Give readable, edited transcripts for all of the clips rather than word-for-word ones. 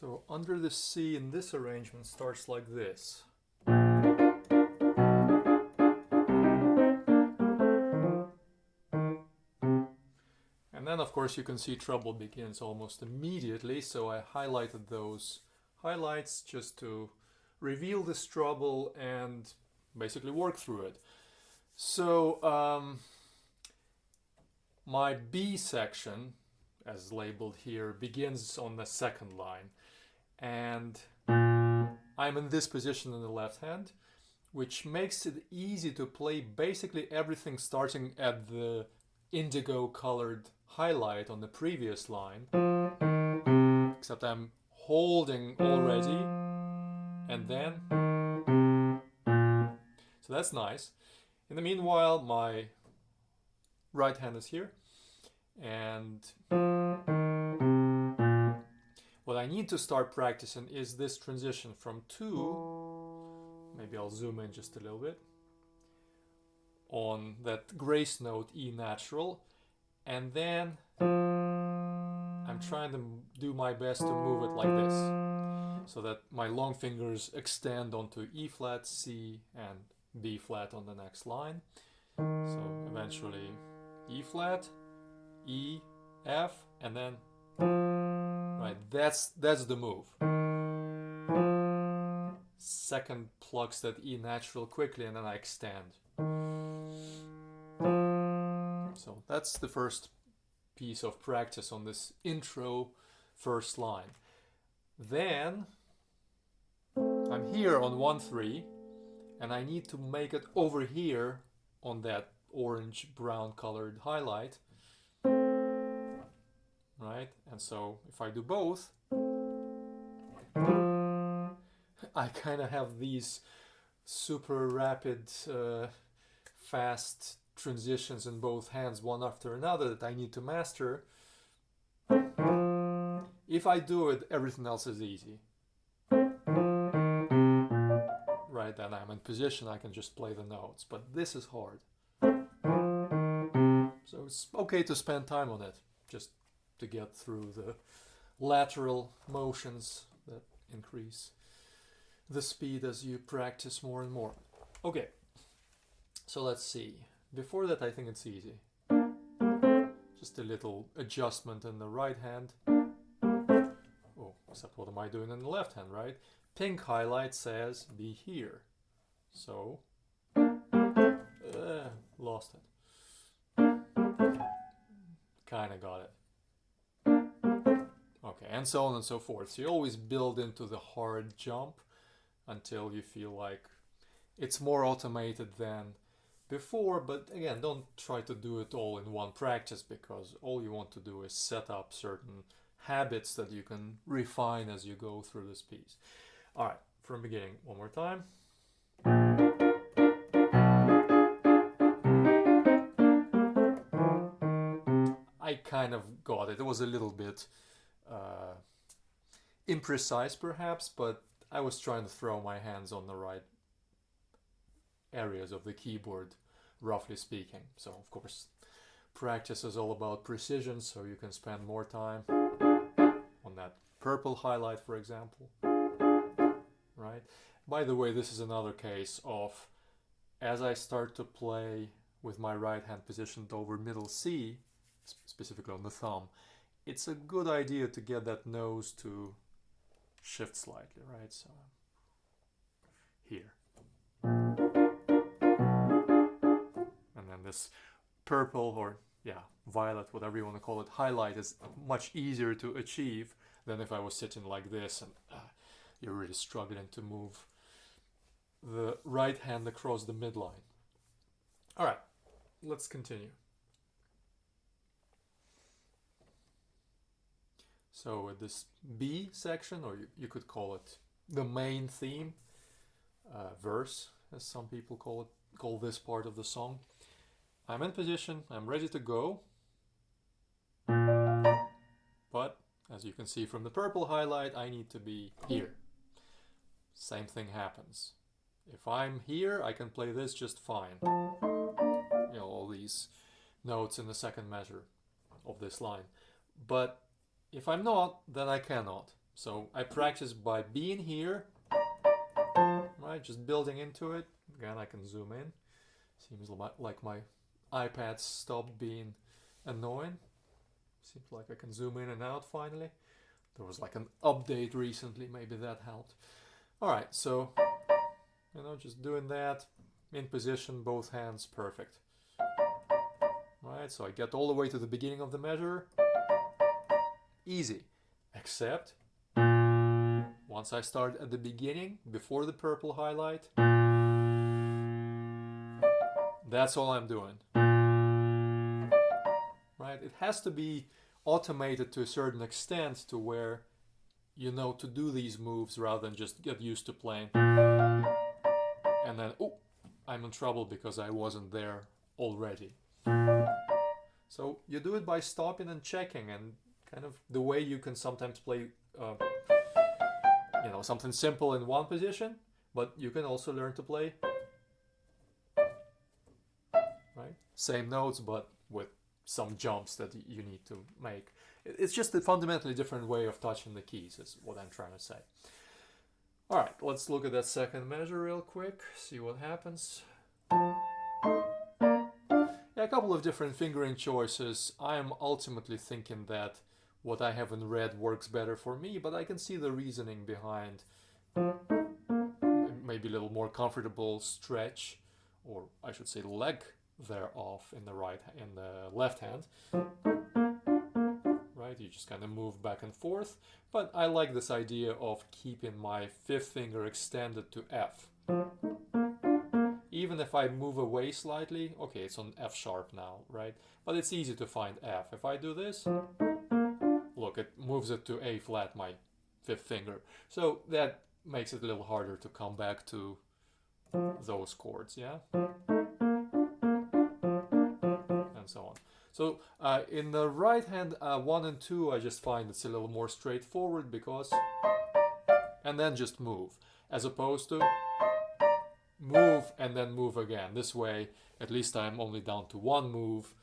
So under the C in this arrangement starts like this. And then of course you can see trouble begins almost immediately, so I highlighted those highlights just to reveal this trouble and basically work through it. So my B section, as labeled here, begins on the second line, and I'm in this position in the left hand, which makes it easy to play basically everything starting at the indigo colored highlight on the previous line, except I'm holding already, and then, so that's nice. In the meanwhile, my right hand is here, and what I need to start practicing is this transition from 2, maybe I'll zoom in just a little bit, on that grace note E natural, and then I'm trying to do my best to move it like this, so that my long fingers extend onto E flat, C, and B flat on the next line. So eventually E flat, E, F, and then, right, that's the move. Second plucks that E natural quickly, and then I extend. So that's the first piece of practice on this intro first line. Then I'm here on 1-3, and I need to make it over here on that orange brown colored highlight, right? And so if I do both, I kind of have these super rapid fast transitions in both hands, one after another, that I need to master. If I do it, everything else is easy. Right, then I'm in position, I can just play the notes, but this is hard. So it's okay to spend time on it, just to get through the lateral motions that increase the speed as you practice more and more. Okay, so let's see. Before that, I think it's easy. Just a little adjustment in the right hand. Oh, except what am I doing in the left hand, right? Pink highlight says be here. So, lost it. Kinda got it. Okay, and so on and so forth. So you always build into the hard jump until you feel like it's more automated than before, but again, don't try to do it all in one practice, because all you want to do is set up certain habits that you can refine as you go through this piece. All right, from beginning, one more time. I kind of got it. It was a little bit imprecise perhaps, but I was trying to throw my hands on the right areas of the keyboard, roughly speaking. So of course practice is all about precision, so you can spend more time on that purple highlight, for example, right? By the way, this is another case of, as I start to play with my right hand positioned over middle C, specifically on the thumb, it's a good idea to get that nose to shift slightly, right? So here. And then this purple, or violet, whatever you want to call it, highlight is much easier to achieve than if I was sitting like this and you're really struggling to move the right hand across the midline. All right, let's continue. So with this B section, or you could call it the main theme, verse, as some people call this part of the song. I'm in position, I'm ready to go, but as you can see from the purple highlight, I need to be here. Same thing happens. If I'm here, I can play this just fine. You know, all these notes in the second measure of this line. But if I'm not, then I cannot. So I practice by being here, right? Just building into it. Again, I can zoom in. Seems like my iPad stopped being annoying. Seems like I can zoom in and out finally. There was like an update recently, maybe that helped. Alright, so, just doing that, in position, both hands, perfect. Right, so I get all the way to the beginning of the measure. Easy. Except, once I start at the beginning, before the purple highlight, that's all I'm doing. Right, it has to be automated to a certain extent to where you know to do these moves rather than just get used to playing. And then, oh, I'm in trouble because I wasn't there already. So you do it by stopping and checking, and kind of the way you can sometimes play, something simple in one position, but you can also learn to play, right? Same notes, but with some jumps that you need to make. It's just a fundamentally different way of touching the keys, is what I'm trying to say. Alright, let's look at that second measure real quick, see what happens. Yeah, a couple of different fingering choices. I am ultimately thinking that what I have in red works better for me, but I can see the reasoning behind maybe a little more comfortable stretch, or I should say leg thereof in the left hand. Right, you just kind of move back and forth, but I like this idea of keeping my fifth finger extended to F. Even if I move away slightly, okay, it's on F sharp now, right? But it's easy to find F. If I do this, look, it moves it to A flat, my fifth finger. So that makes it a little harder to come back to those chords, yeah? And so on. So in the right hand 1 and 2, I just find it's a little more straightforward because, and then just move, as opposed to move and then move again. This way, at least I'm only down to one move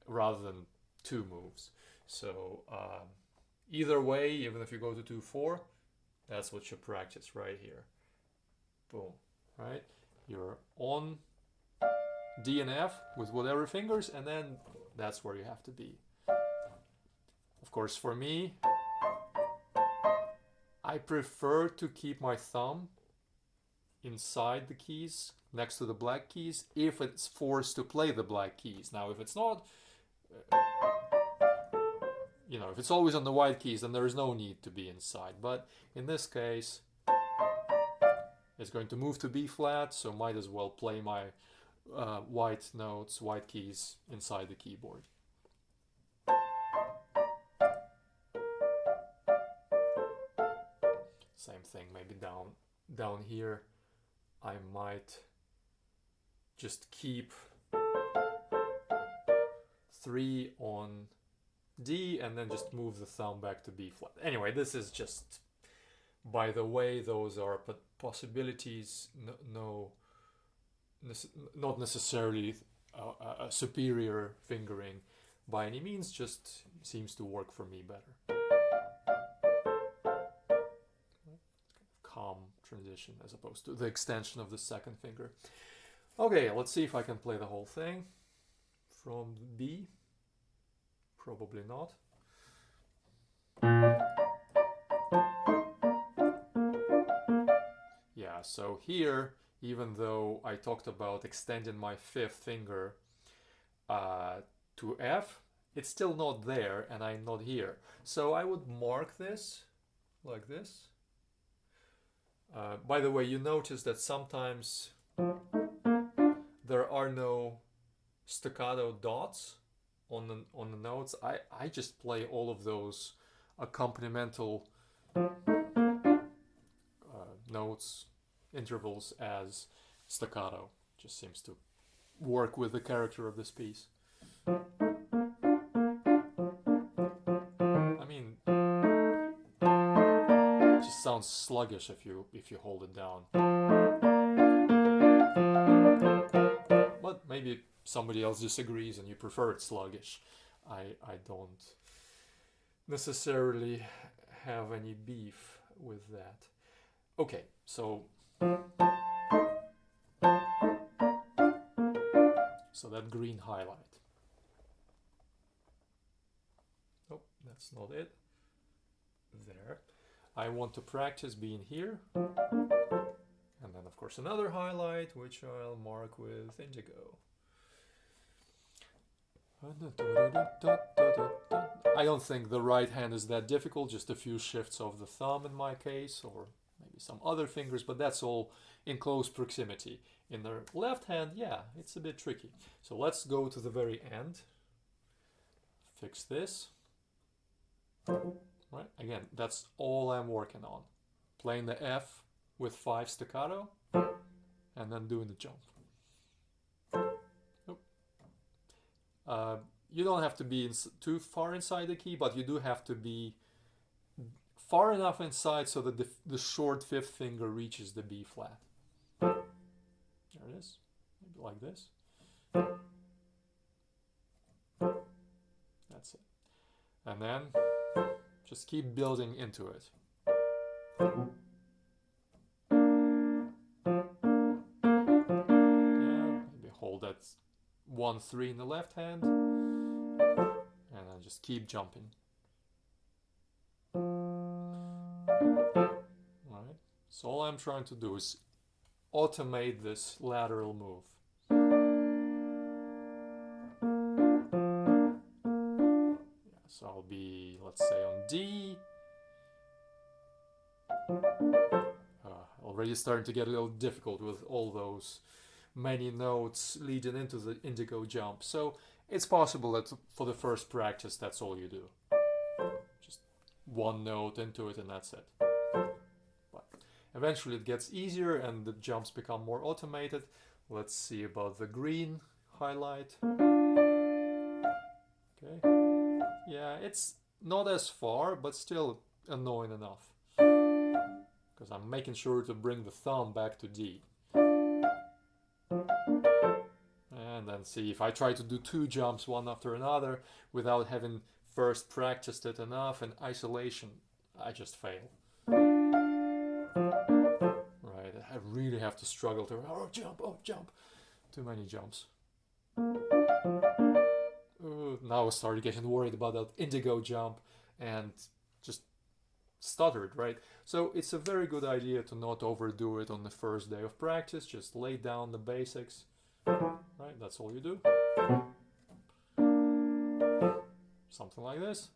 rather than two moves. So either way, even if you go to 2-4, that's what you practice right here. Boom, right? You're on D and F with whatever fingers, and then that's where you have to be. Of course, for me, I prefer to keep my thumb inside the keys, next to the black keys, if it's forced to play the black keys. Now, if it's not, if it's always on the white keys, then there is no need to be inside. But in this case, it's going to move to B flat, so might as well play my white notes, white keys inside the keyboard. Same thing, maybe down here I might just keep 3 on D and then just move the thumb back to B flat. Anyway, this is just, by the way, those are possibilities, not necessarily a superior fingering by any means, just seems to work for me better. Calm transition as opposed to the extension of the second finger. Okay, let's see if I can play the whole thing from B. Probably not. Yeah, so here, even though I talked about extending my fifth finger to F, it's still not there and I'm not here. So I would mark this like this. By the way, you notice that sometimes there are no staccato dots on the notes. I just play all of those accompanimental notes, intervals as staccato. Just seems to work with the character of this piece. I mean, it just sounds sluggish if you hold it down. But maybe somebody else disagrees and you prefer it sluggish. I don't necessarily have any beef with that. Okay, so that green highlight. Oh, that's not it. There. I want to practice being here. And then of course another highlight, which I'll mark with indigo. I don't think the right hand is that difficult, just a few shifts of the thumb in my case, or maybe some other fingers, but that's all in close proximity. In the left hand, yeah, it's a bit tricky. So let's go to the very end. Fix this. Right, again, that's all I'm working on. Playing the F with 5 staccato, and then doing the jump. You don't have to be too far inside the key, but you do have to be far enough inside so that the short 5th finger reaches the B flat. There it is. Maybe like this. That's it. And then just keep building into it. Yeah, maybe hold that 1-3 in the left hand, and then just keep jumping. Right. So all I'm trying to do is automate this lateral move. Yeah, so I'll be, let's say, on D. Already starting to get a little difficult with all those many notes leading into the indigo jump. So it's possible that for the first practice, that's all you do. Just one note into it and that's it. But eventually it gets easier and the jumps become more automated. Let's see about the green highlight. Okay. Yeah, it's not as far, but still annoying enough. Because I'm making sure to bring the thumb back to D. And then see if I try to do 2 jumps one after another without having first practiced it enough in isolation, I just fail. Right, I really have to struggle to, oh jump. Too many jumps. Now I started getting worried about that indigo jump and just stuttered, right? So it's a very good idea to not overdo it on the first day of practice. Just lay down the basics, right? That's all you do. Something like this.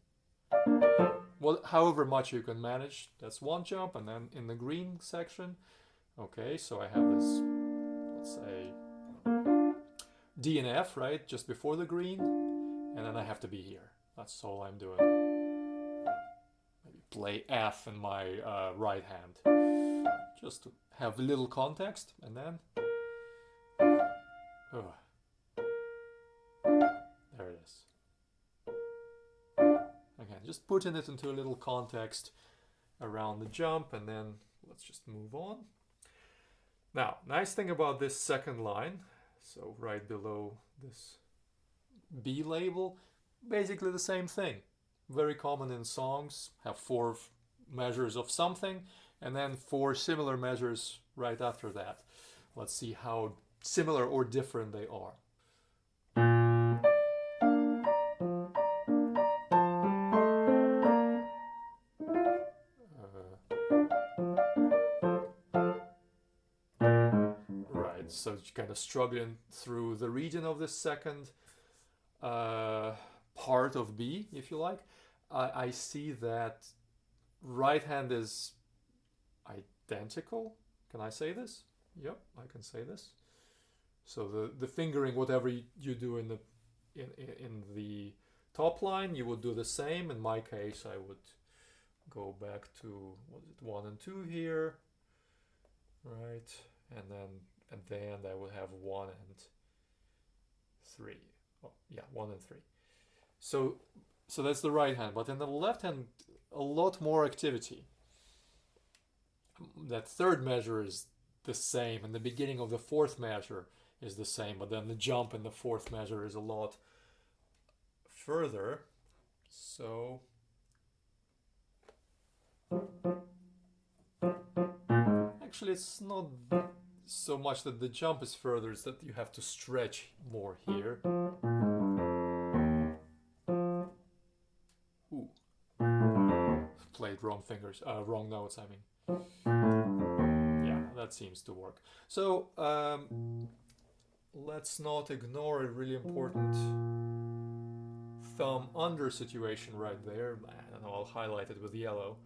Well, however much you can manage, that's one jump. And then in the green section, okay, so I have this, let's say, D and F, right? Just before the green. And then I have to be here. That's all I'm doing. Maybe play F in my right hand. Just to have a little context. And then... there it is. Again, just putting it into a little context around the jump. And then let's just move on. Now, nice thing about this second line. So right below this B label, basically the same thing. Very common in songs, have 4 measures of something, and then 4 similar measures right after that. Let's see how similar or different they are. Right, so you're kind of struggling through the region of the second part of B, if you like. I see that right hand is identical. Can I say this? Yep, I can say this. So the fingering, whatever you do in the top line, you would do the same. In my case, I would go back to, what is it, 1 and 2 here, right? And then at the end, I would have 1 and 3. Oh, yeah, 1 and 3. So that's the right hand, but in the left hand, a lot more activity. That third measure is the same, and the beginning of the fourth measure is the same, but then the jump in the fourth measure is a lot further. So Actually, it's not so much that the jump is further, it's that you have to stretch more here. Ooh. Played wrong fingers, wrong notes, I mean. Yeah, that seems to work. So, let's not ignore a really important thumb under situation right there. I don't know, I'll highlight it with yellow.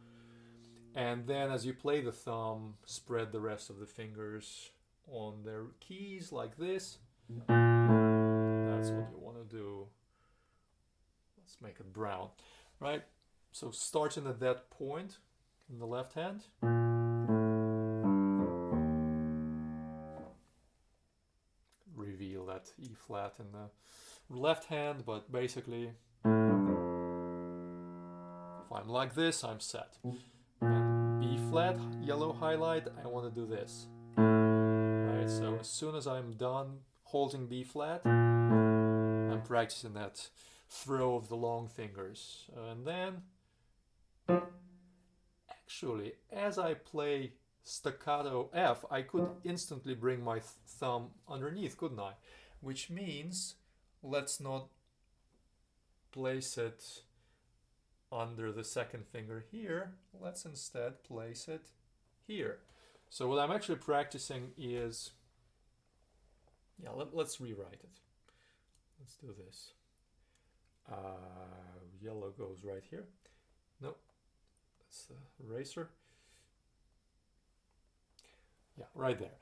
And then as you play the thumb, spread the rest of the fingers on their keys like this. That's what you want to do. Let's make it brown, right? So starting at that point in the left hand. Reveal that E flat in the left hand, but basically if I'm like this, I'm set. And B flat, yellow highlight, I want to do this. Right, so as soon as I'm done holding B flat, I'm practicing that throw of the long fingers. And then, actually, as I play staccato F, I could instantly bring my thumb underneath, couldn't I? Which means, let's not place it under the second finger here. Let's instead place it here. So what I'm actually practicing is, yeah, let's rewrite it. Let's do this. Yellow goes right here. No, that's the eraser. Yeah, right there.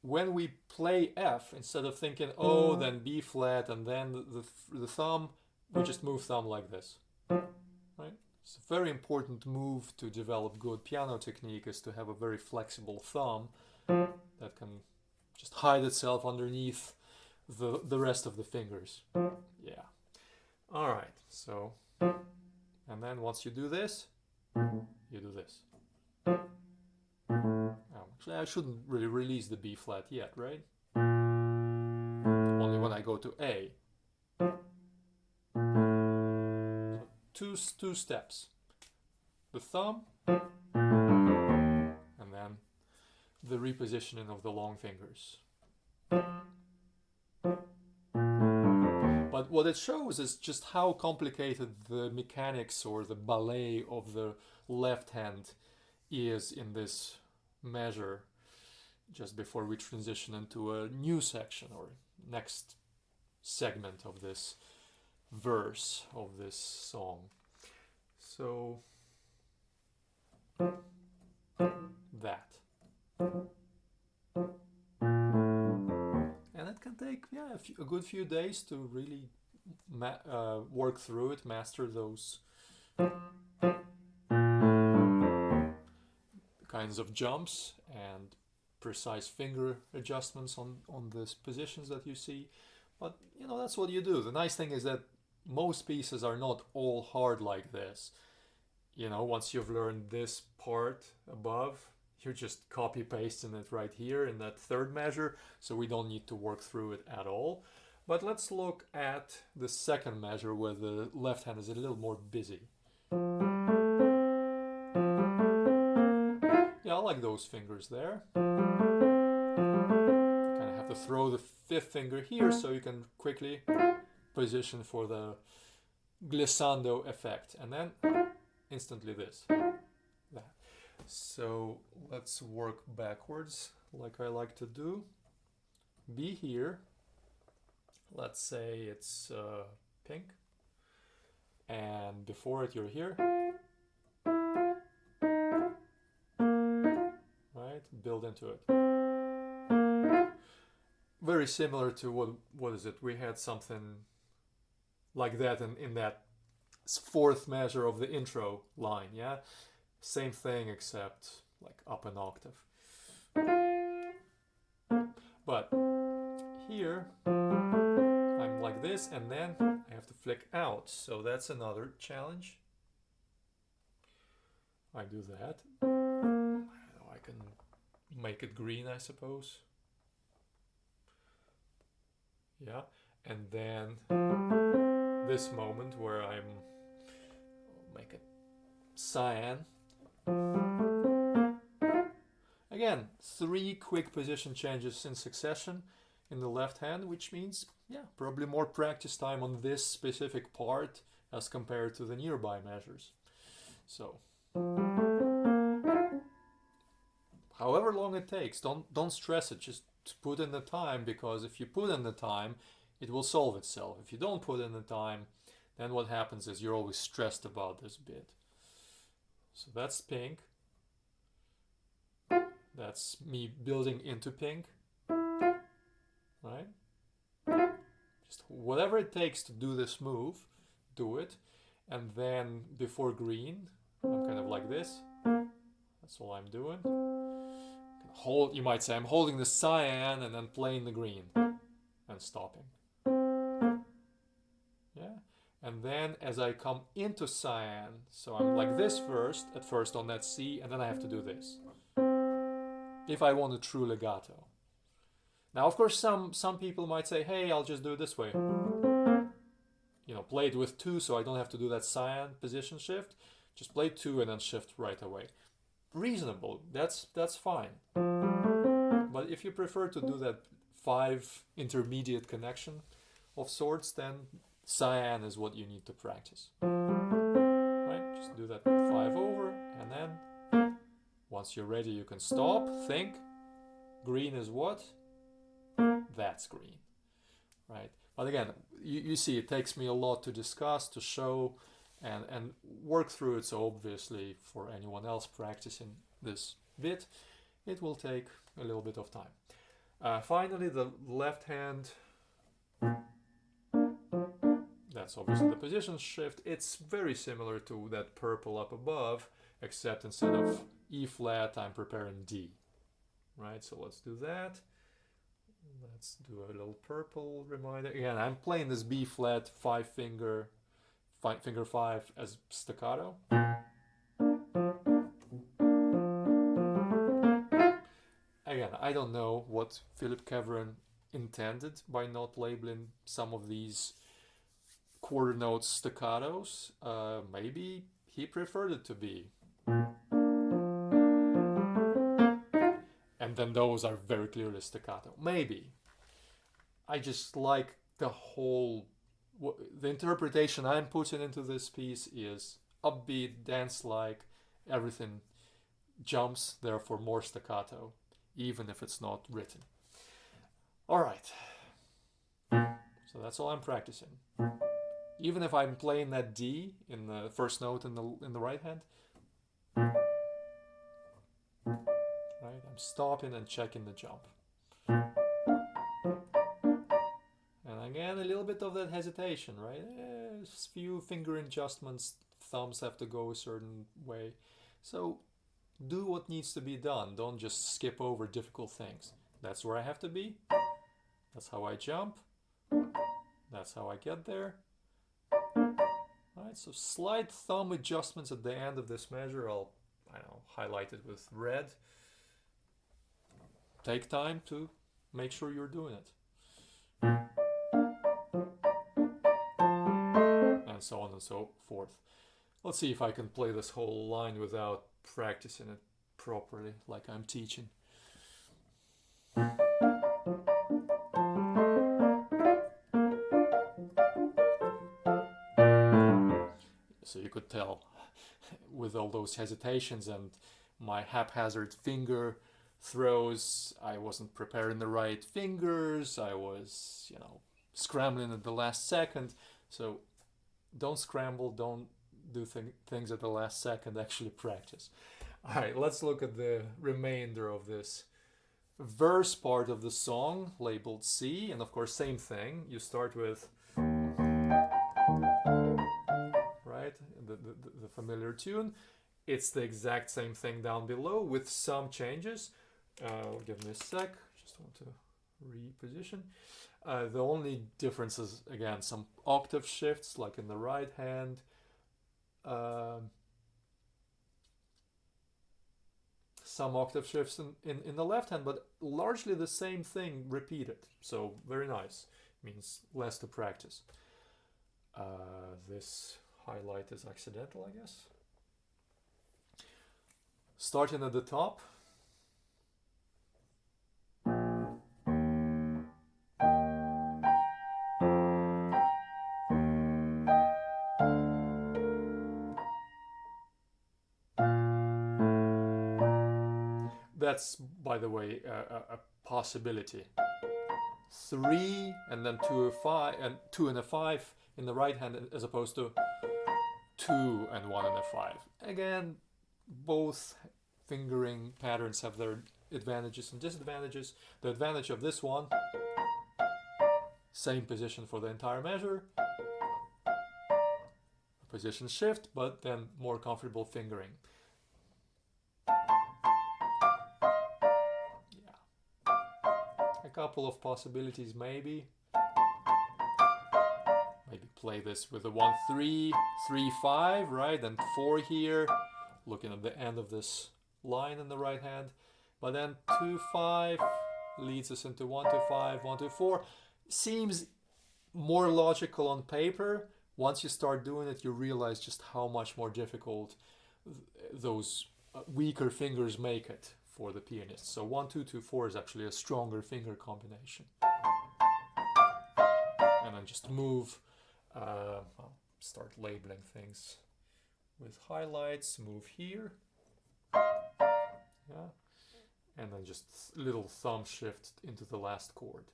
When we play F, instead of thinking, oh, then B flat, and then the thumb, we just move thumb like this. Right? It's a very important move to develop good piano technique, is to have a very flexible thumb that can just hide itself underneath the rest of the fingers. Yeah. All right. So, and then once you do this, you do this. Actually, I shouldn't really release the B flat yet, right? Only when I go to A. So two steps. The thumb, and then the repositioning of the long fingers. But what it shows is just how complicated the mechanics or the ballet of the left hand is in this measure, just before we transition into a new section or next segment of this verse of this song. So that. And it can take a good few days to really work through it, master those kinds of jumps and precise finger adjustments on the positions that you see. But that's what you do. The nice thing is that most pieces are not all hard like this. Once you've learned this part above, you're just copy pasting it right here in that third measure, so we don't need to work through it at all. But let's look at the second measure where the left hand is a little more busy. Yeah, I like those fingers there. You kind of have to throw the fifth finger here so you can quickly position for the glissando effect, and then instantly this. That. So let's work backwards like I like to do. B here, let's say it's pink, and before it you're here. Right, build into it. Very similar to what is it? We had something like that in that fourth measure of the intro line, yeah? Same thing except like up an octave. But here I'm like this, and then I have to flick out, so that's another challenge. I do that. I can make it green, I suppose. Yeah, and then this moment where make it cyan, Again, 3 quick position changes in succession in the left hand, which means, yeah, probably more practice time on this specific part as compared to the nearby measures. So, however long it takes, don't stress it, just put in the time, because if you put in the time, it will solve itself. If you don't put in the time, then what happens is you're always stressed about this bit. So that's pink. That's me building into pink, right? Just whatever it takes to do this move, do it. And then before green, I'm kind of like this. That's all I'm doing. You might say I'm holding the cyan and then playing the green and stopping. Yeah. And then as I come into cyan, so I'm like this at first on that C, and then I have to do this. If I want a true legato. Now, of course, some people might say, hey, I'll just do it this way. You know, play it with 2 so I don't have to do that cyan position shift. Just play 2 and then shift right away. Reasonable, that's fine. But if you prefer to do that 5 intermediate connection of sorts, then cyan is what you need to practice. Right? Just do that 5 over, and then once you're ready, you can stop, think. Green is what? That's green, right? But again, you see, it takes me a lot to discuss, to show, and work through it. So obviously, for anyone else practicing this bit, it will take a little bit of time. Finally, the left hand. That's obviously the position shift. It's very similar to that purple up above, except instead of E flat, I'm preparing D. Right, so let's do that. Let's do a little purple reminder. Again, I'm playing this B flat 5 finger 5 as staccato. Again, I don't know what Phillip Keveren intended by not labeling some of these quarter notes staccatos. Maybe he preferred it to be. And then those are very clearly staccato. Maybe. I just like the interpretation I'm putting into this piece is upbeat, dance-like, everything jumps, therefore more staccato, even if it's not written. Alright. So that's all I'm practicing. Even if I'm playing that D in the first note in the right hand, right? I'm stopping and checking the jump. And again, a little bit of that hesitation, right? A few finger adjustments, thumbs have to go a certain way. So do what needs to be done. Don't just skip over difficult things. That's where I have to be. That's how I jump. That's how I get there. Alright, so slight thumb adjustments at the end of this measure. I'll highlight it with red. Take time to make sure you're doing it. And so on and so forth. Let's see if I can play this whole line without practicing it properly, like I'm teaching. So you could tell with all those hesitations and my haphazard finger throws, I wasn't preparing the right fingers, I was, scrambling at the last second. So don't scramble, don't do things at the last second, actually practice. Alright, let's look at the remainder of this verse part of the song, labeled C, and of course same thing, you start with, right, the familiar tune. It's the exact same thing down below with some changes. Give me a sec, just want to reposition. The only difference is, again, some octave shifts, like in the right hand. Some octave shifts in the left hand, but largely the same thing repeated. So very nice. Means less to practice. This highlight is accidental, I guess. Starting at the top. That's, by the way, a possibility. 3 and then 2 or 5 and 2 and a 5 in the right hand, as opposed to 2 and 1 and a 5. Again, both fingering patterns have their advantages and disadvantages. The advantage of this one, same position for the entire measure, position shift, but then more comfortable fingering. A couple of possibilities, maybe play this with a 1 3 3 5, right, and 4 here, looking at the end of this line in the right hand, but then 2 5 leads us into 1 2 5 1 2 4. Seems more logical on paper. Once you start doing it, you realize just how much more difficult those weaker fingers make it for the pianist. So 1 2 2 4 is actually a stronger finger combination. And then just move. I'll start labeling things with highlights. Move here. Yeah. And then just little thumb shift into the last chord.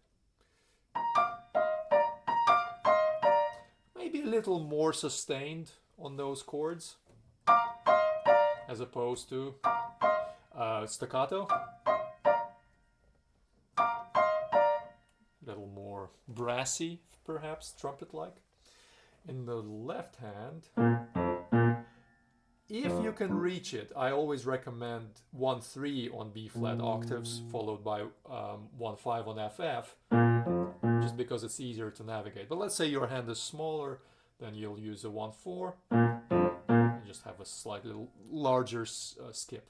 Maybe a little more sustained on those chords as opposed to staccato. A little more brassy, perhaps, trumpet-like. In the left hand, if you can reach it, I always recommend 1 3 on B flat octaves, followed by 1 5 on FF, just because it's easier to navigate. But let's say your hand is smaller, then you'll use a 1 4 and just have a slightly larger skip.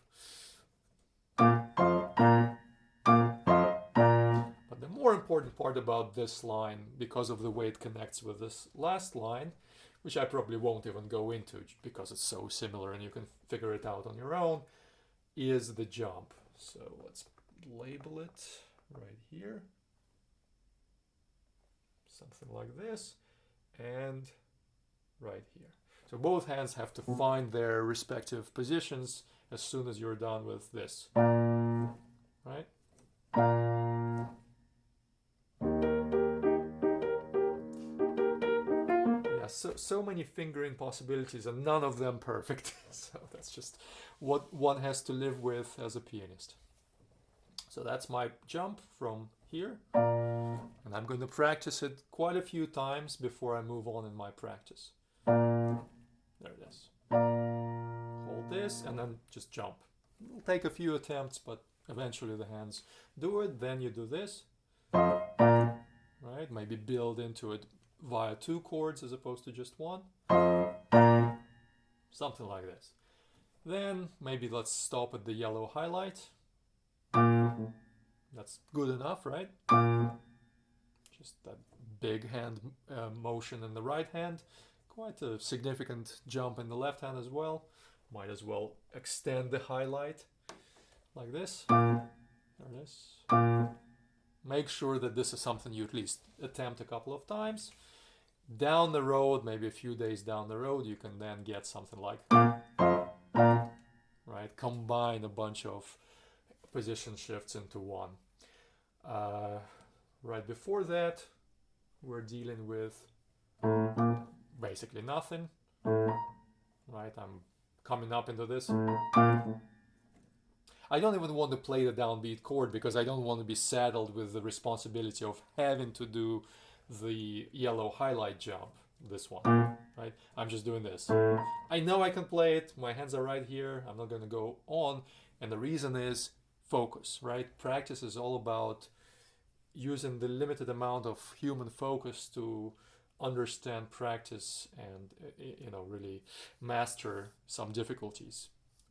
But the more important part about this line, because of the way it connects with this last line, which I probably won't even go into because it's so similar and you can figure it out on your own, is the jump. So let's label it right here. Something like this. And right here. So both hands have to find their respective positions as soon as you're done with this. Right? Yeah, so many fingering possibilities and none of them perfect. So that's just what one has to live with as a pianist. So that's my jump from here. And I'm going to practice it quite a few times before I move on in my practice. There it is. Hold this and then just jump. It'll take a few attempts, but eventually the hands do it. Then you do this. Right? Maybe build into it via 2 chords as opposed to just 1. Something like this. Then maybe let's stop at the yellow highlight. That's good enough, right? Just that big hand motion in the right hand. Quite a significant jump in the left hand as well. Might as well extend the highlight like this. There it is. Make sure that this is something you at least attempt a couple of times. Down the road, maybe a few days down the road, you can then get something like, right? Combine a bunch of position shifts into one. Right before that, we're dealing with basically nothing. Right? I'm coming up into this. I don't even want to play the downbeat chord because I don't want to be saddled with the responsibility of having to do the yellow highlight jump, this one, right? I'm just doing this. I know I can play it, my hands are right here, I'm not going to go on, and the reason is focus, right? Practice is all about using the limited amount of human focus to understand practice and, you know, really master some difficulties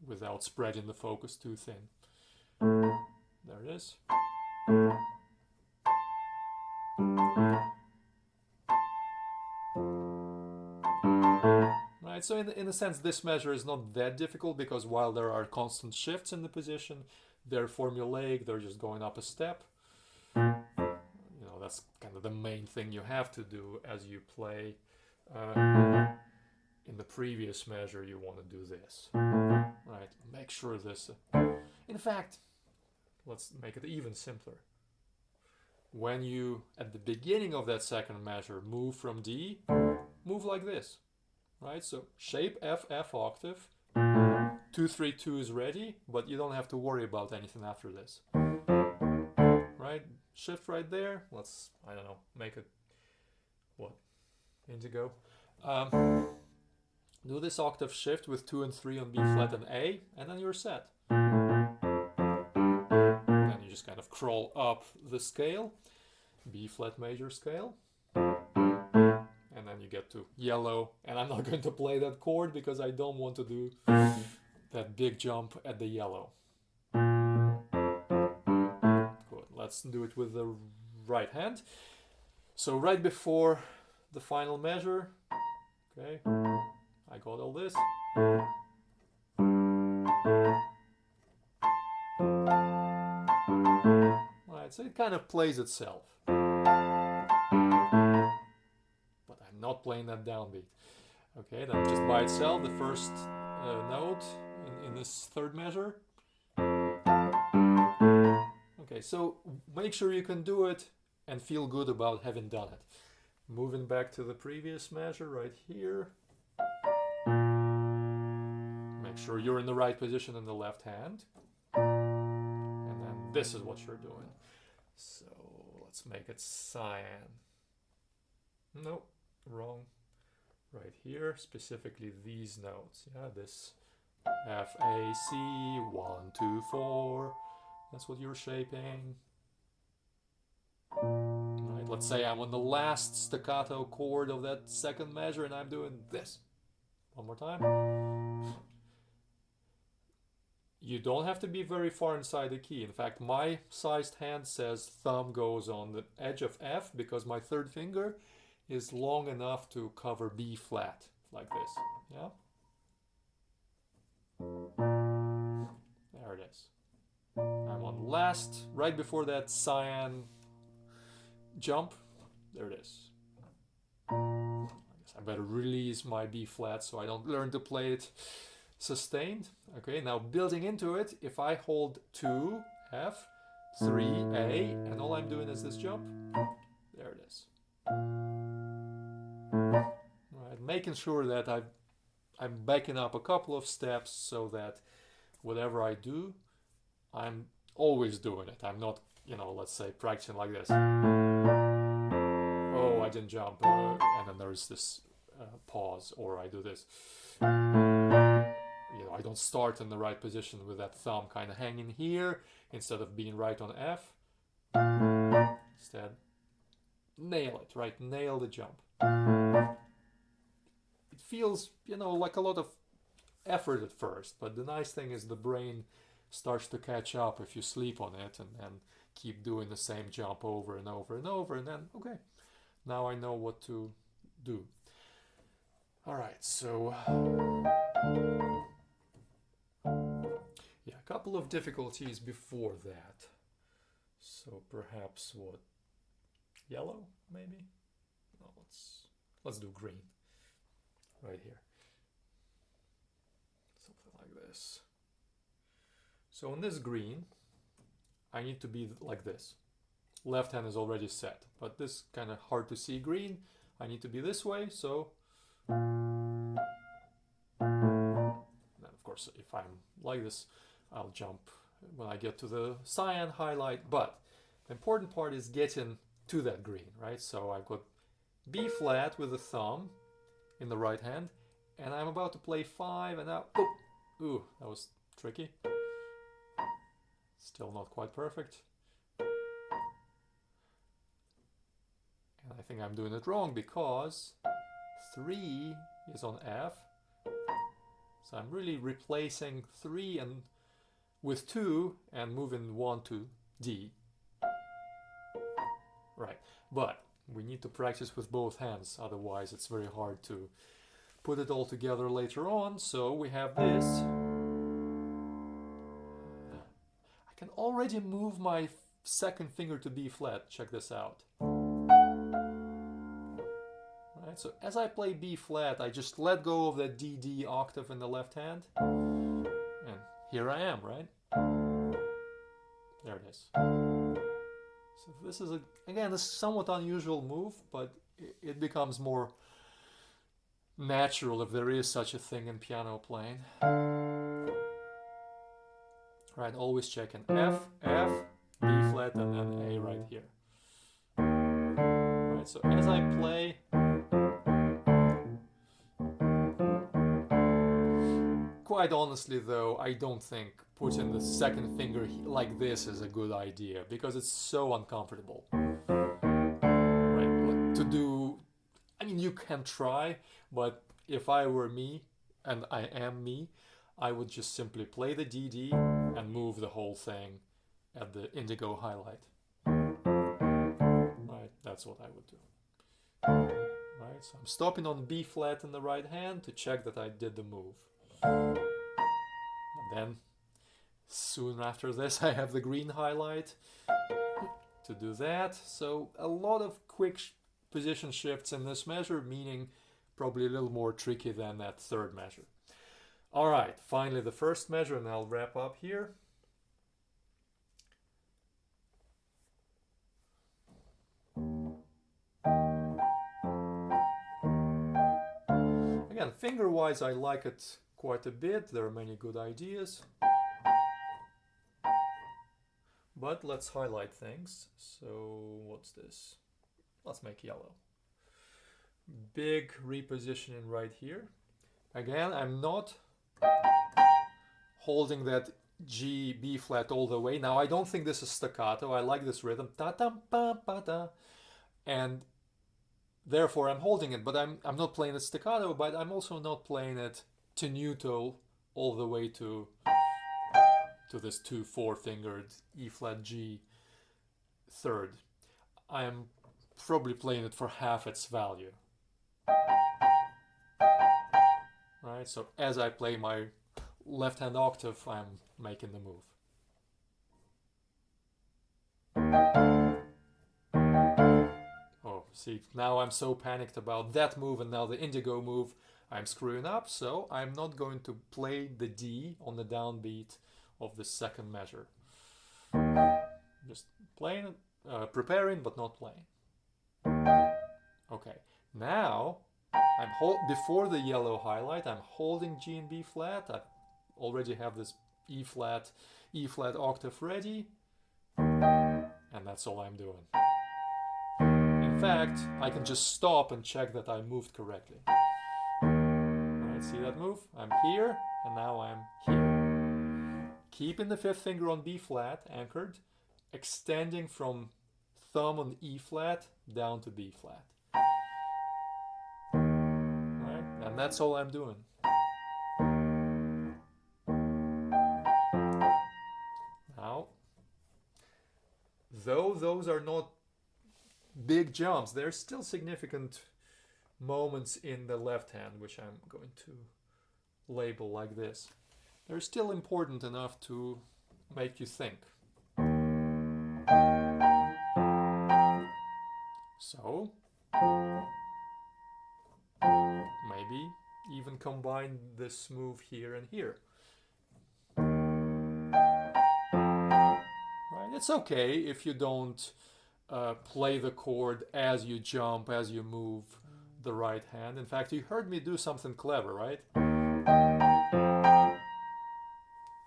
without spreading the focus too thin. There it is. Right, Right, so in a sense this measure is not that difficult, because while there are constant shifts in the position, they're formulaic, they're just going up a step. You know, that's kind of the main thing you have to do as you play. In the previous measure you want to do this. Right, make sure this... in fact, let's make it even simpler. When you, at the beginning of that second measure, move from D, move like this. Right, so shape F, F octave, 2, 3, 2 is ready, but you don't have to worry about anything after this. Right, shift right there, let's, I don't know, make it, what, indigo. Do this octave shift with 2 and 3 on B flat and A, and then you're set. Then you just kind of crawl up the scale, B flat major scale. And then you get to yellow, and I'm not going to play that chord because I don't want to do that big jump at the yellow. Good, let's do it with the right hand. So right before the final measure, okay, I got all this. Right, so it kind of plays itself. Not playing that downbeat. Okay, then just by itself, the first note in this third measure. Okay, so make sure you can do it and feel good about having done it. Moving back to the previous measure right here. Make sure you're in the right position in the left hand. And then this is what you're doing. So let's make it cyan. Nope. Wrong. Right here, specifically these notes. Yeah, this F, A, C, 1, 2, 4. That's what you're shaping. Right, let's say I'm on the last staccato chord of that second measure and I'm doing this. One more time. You don't have to be very far inside the key. In fact, my sized hand says thumb goes on the edge of F because my third finger is long enough to cover B flat, like this, yeah? There it is. I'm on last, right before that cyan jump, there it is. I guess I better release my B flat so I don't learn to play it sustained. Okay, now building into it, if I hold 2, F, 3, A, and all I'm doing is this jump, there it is. Right, making sure that I'm backing up a couple of steps so that whatever I do, I'm always doing it. I'm not, you know, let's say practicing like this. Oh, I didn't jump, and then there's this pause, or I do this. You know, I don't start in the right position with that thumb kind of hanging here instead of being right on F. Instead, nail it, right? Nail the jump. It feels, you know, like a lot of effort at first, but the nice thing is the brain starts to catch up if you sleep on it and keep doing the same jump over and over and over, and then, okay, now I know what to do. All right, so yeah, a couple of difficulties before that. So perhaps what? Yellow, maybe? No, let's do green. Right here. Something like this. So on this green, I need to be like this. Left hand is already set, but this kind of hard to see green. I need to be this way, so then of course if I'm like this, I'll jump when I get to the cyan highlight, but the important part is getting to that green, right? So I've got B flat with the thumb in the right hand, and I'm about to play 5, and now, oh, ooh, that was tricky. Still not quite perfect. And I think I'm doing it wrong because 3 is on F. So I'm really replacing 3 and with 2 and moving 1 to D. Right, but we need to practice with both hands, otherwise it's very hard to put it all together later on. So we have this. I can already move my second finger to B flat. Check this out. Right, so as I play B flat, I just let go of that DD octave in the left hand. And here I am, right? There it is. So this is, again, a somewhat unusual move, but it becomes more natural if there is such a thing in piano playing. Right, always check an F, F, B flat, and then A right here. Right, so as I play, quite honestly though, I don't think putting the second finger like this is a good idea, because it's so uncomfortable. Right, to do, I mean, you can try, but if I were me, and I am me, I would just simply play the DD and move the whole thing at the indigo highlight. Right, that's what I would do. Right, so I'm stopping on B flat in the right hand to check that I did the move. And then, soon after this, I have the green highlight to do that. So a lot of quick position shifts in this measure, meaning probably a little more tricky than that third measure. All right, finally the first measure, and I'll wrap up here. Again, finger-wise, I like it quite a bit. There are many good ideas. But let's highlight things. So what's this? Let's make yellow. Big repositioning right here. Again, I'm not holding that G, B flat all the way. Now, I don't think this is staccato. I like this rhythm. Ta-tam-pa-pa-ta. And therefore, I'm holding it. But I'm not playing it staccato, but I'm also not playing it tenuto all the way to this 2-4 fingered E flat G third. I am probably playing it for half its value. Right, so as I play my left hand octave, I'm making the move. Oh, see, now I'm so panicked about that move and now the indigo move, I'm screwing up, so I'm not going to play the D on the downbeat of the second measure. Just playing, preparing, but not playing. Okay, now before the yellow highlight, I'm holding G and B flat. I already have this E flat octave ready, and that's all I'm doing. In fact, I can just stop and check that I moved correctly. Alright, see that move? I'm here, and now I'm here. Keeping the fifth finger on B flat, anchored, extending from thumb on E flat down to B flat. Right? And that's all I'm doing. Now, though those are not big jumps, there's still significant moments in the left hand, which I'm going to label like this. They're still important enough to make you think. So, maybe even combine this move here and here. Right? It's okay if you don't play the chord as you jump, as you move the right hand. In fact, you heard me do something clever, right?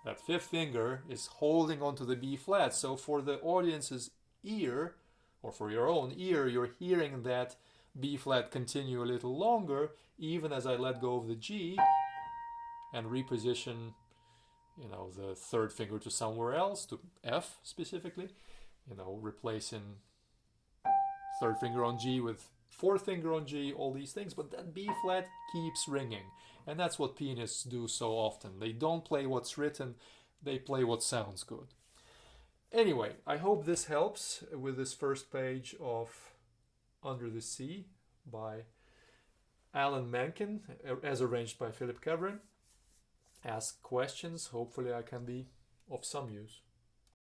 That fifth finger is holding onto the B flat, so for the audience's ear, or for your own ear, you're hearing that B flat continue a little longer, even as I let go of the G and reposition, the third finger to somewhere else, to F specifically, replacing third finger on G with fourth finger on G, all these things, but that B flat keeps ringing. And that's what pianists do so often. They don't play what's written, they play what sounds good. Anyway, I hope this helps with this first page of Under the Sea by Alan Menken, as arranged by Phillip Keveren. Ask questions. Hopefully, I can be of some use.